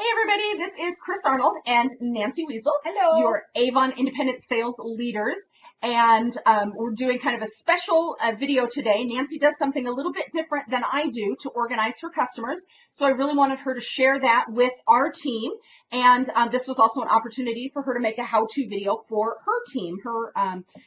Hey everybody, this is Chris Arnold and Nancy Weasel. Hello. Your Avon Independent Sales Leaders. And we're doing kind of a special video today. Nancy does something a little bit different than I do to organize her customers. So I really wanted her to share that with our team. And this was also an opportunity for her to make a how-to video for her team, her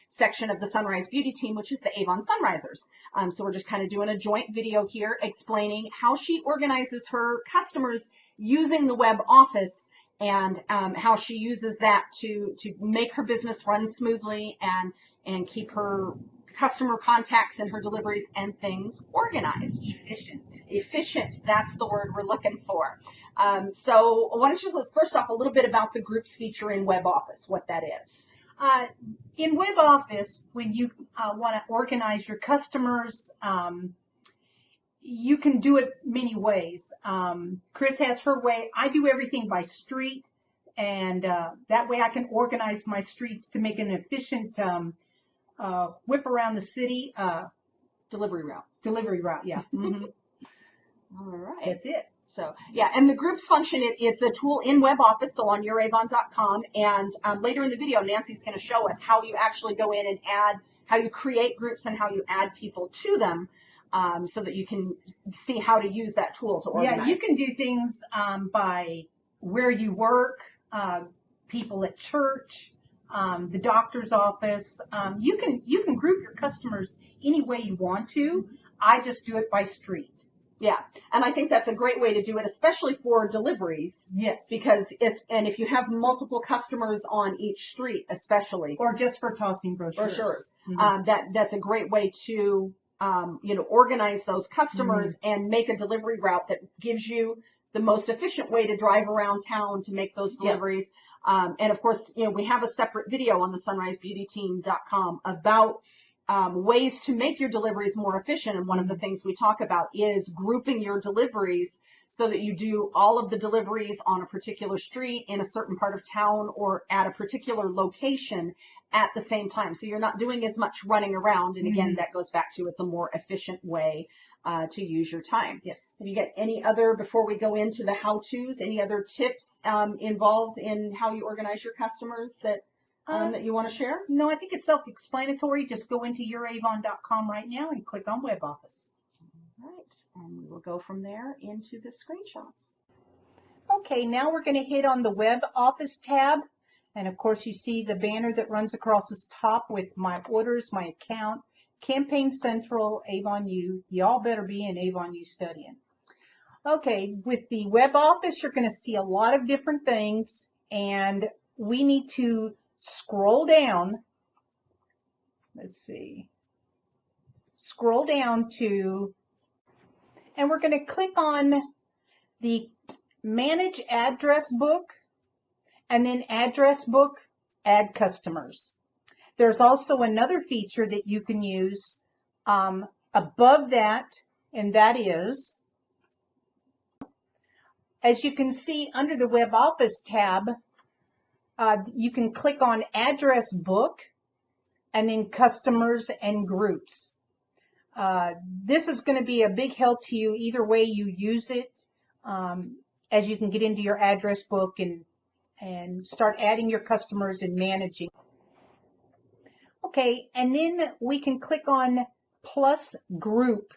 section of the Sunrise Beauty team, which is the Avon Sunrisers. So we're just kind of doing a joint video here explaining how she organizes her customers using the web office and how she uses that to make her business run smoothly and keep her customer contacts and her deliveries and things organized. Efficient, that's the word we're looking for. So why don't you tell us first off a little bit about the groups feature in web office, what that is. In web office, when you want to organize your customers, you can do it many ways. Chris has her way. I do everything by street, and that way I can organize my streets to make an efficient whip around the city Delivery route. Delivery route, yeah. Mm-hmm. All right. That's it. So, yeah, and the groups function, it's a tool in web office, so on youravon.com, and later in the video, Nancy's going to show us how you actually go in and add, how you create groups and how you add people to them. So that you can see how to use that tool to organize. Yeah, you can do things by where you work, people at church, the doctor's office. You can group your customers any way you want to. I just do it by street. Yeah, and I think that's a great way to do it, especially for deliveries. Yes. Because if you have multiple customers on each street, especially, or just for tossing brochures. For sure. Mm-hmm. That's a great way to organize those customers and make a delivery route that gives you the most efficient way to drive around town to make those deliveries. Yep. And of course, we have a separate video on the sunrisebeautyteam.com about ways to make your deliveries more efficient. And one of the things we talk about is grouping your deliveries so that you do all of the deliveries on a particular street in a certain part of town or at a particular location at the same time. So you're not doing as much running around. And again, that goes back to it's a more efficient way to use your time. Yes. Have you got any other, before we go into the how-tos, any other tips involved in how you organize your customers that you want to share? No, I think it's self-explanatory. Just go into youravon.com right now and click on web office. All right, and we will go from there into the screenshots. Okay, now we're going to hit on the web office tab. And of course, you see the banner that runs across the top with my orders, my account, Campaign Central, Avon U. Y'all better be in Avon U studying. Okay, with the web office, you're going to see a lot of different things, and we need to scroll down. Let's see. Scroll down to, and we're going to click on the Manage Address Book, and then Address Book, Add Customers. There's also another feature that you can use above that, and that is, as you can see under the Web Office tab, you can click on Address Book and then Customers and Groups. This is going to be a big help to you either way you use it, as you can get into your address book and start adding your customers and managing. Okay, and then we can click on Plus Group,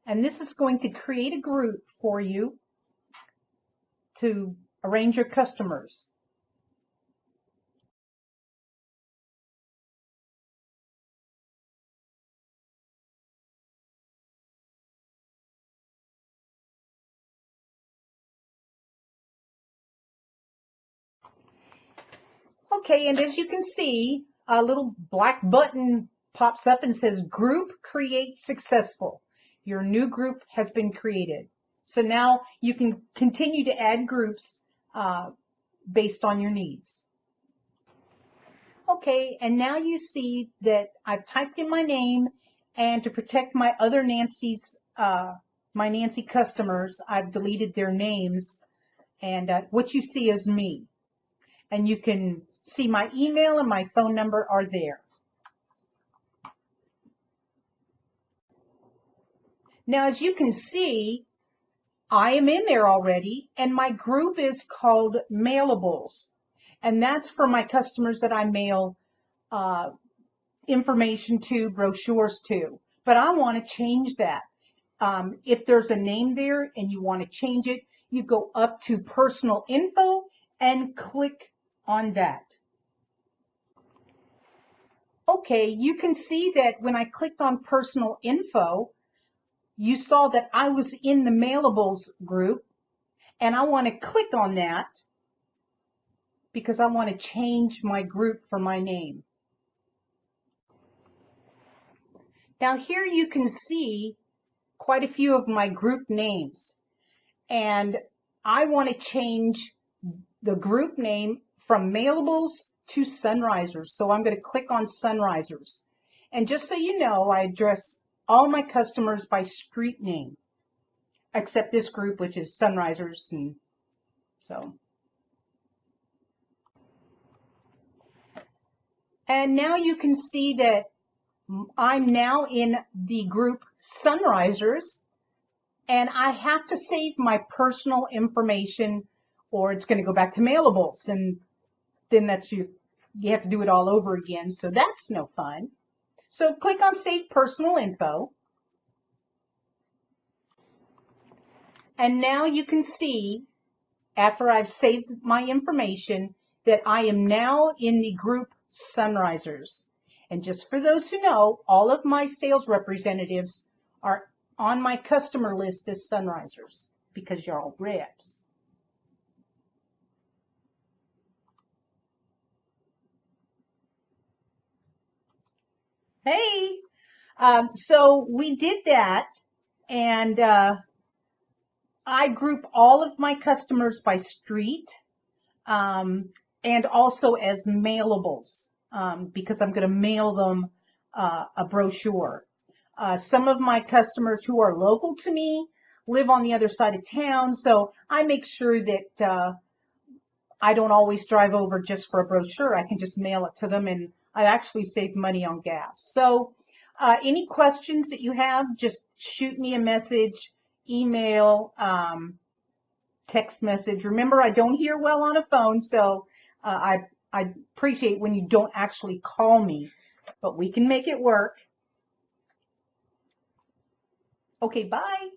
and this is going to create a group for you to arrange your customers. Okay, and as you can see, a little black button pops up and says Group Create Successful. Your new group has been created. So now you can continue to add groups based on your needs. Okay, and now you see that I've typed in my name, and to protect my other Nancy's, my Nancy customers, I've deleted their names, and what you see is me. And you can see my email and my phone number are there. Now, as you can see, I am in there already, and my group is called Mailables. And that's for my customers that I mail information to, brochures to. But I want to change that. If there's a name there and you want to change it, you go up to personal info and click on that. Okay, you can see that when I clicked on personal info, you saw that I was in the Mailables group, and I want to click on that because I want to change my group for my name. Now here you can see quite a few of my group names, and I want to change the group name from Mailables to Sunrisers. So I'm going to click on Sunrisers. And just so you know, I address all my customers by street name, except this group, which is Sunrisers. And so. And now you can see that I'm now in the group Sunrisers, and I have to save my personal information or it's going to go back to Mailables, and then that's you have to do it all over again, so that's no fun. So click on Save Personal Info, and now you can see, after I've saved my information, that I am now in the group Sunrisers. And just for those who know, all of my sales representatives are on my customer list as Sunrisers because you're all reps. Hey, so we did that, and I group all of my customers by street and also as mailables because I'm going to mail them a brochure. Some of my customers who are local to me live on the other side of town, so I make sure that I don't always drive over just for a brochure. I can just mail it to them, and I actually save money on gas. So any questions that you have, just shoot me a message, email, text message. Remember, I don't hear well on a phone, so I appreciate when you don't actually call me, but we can make it work. Okay, bye.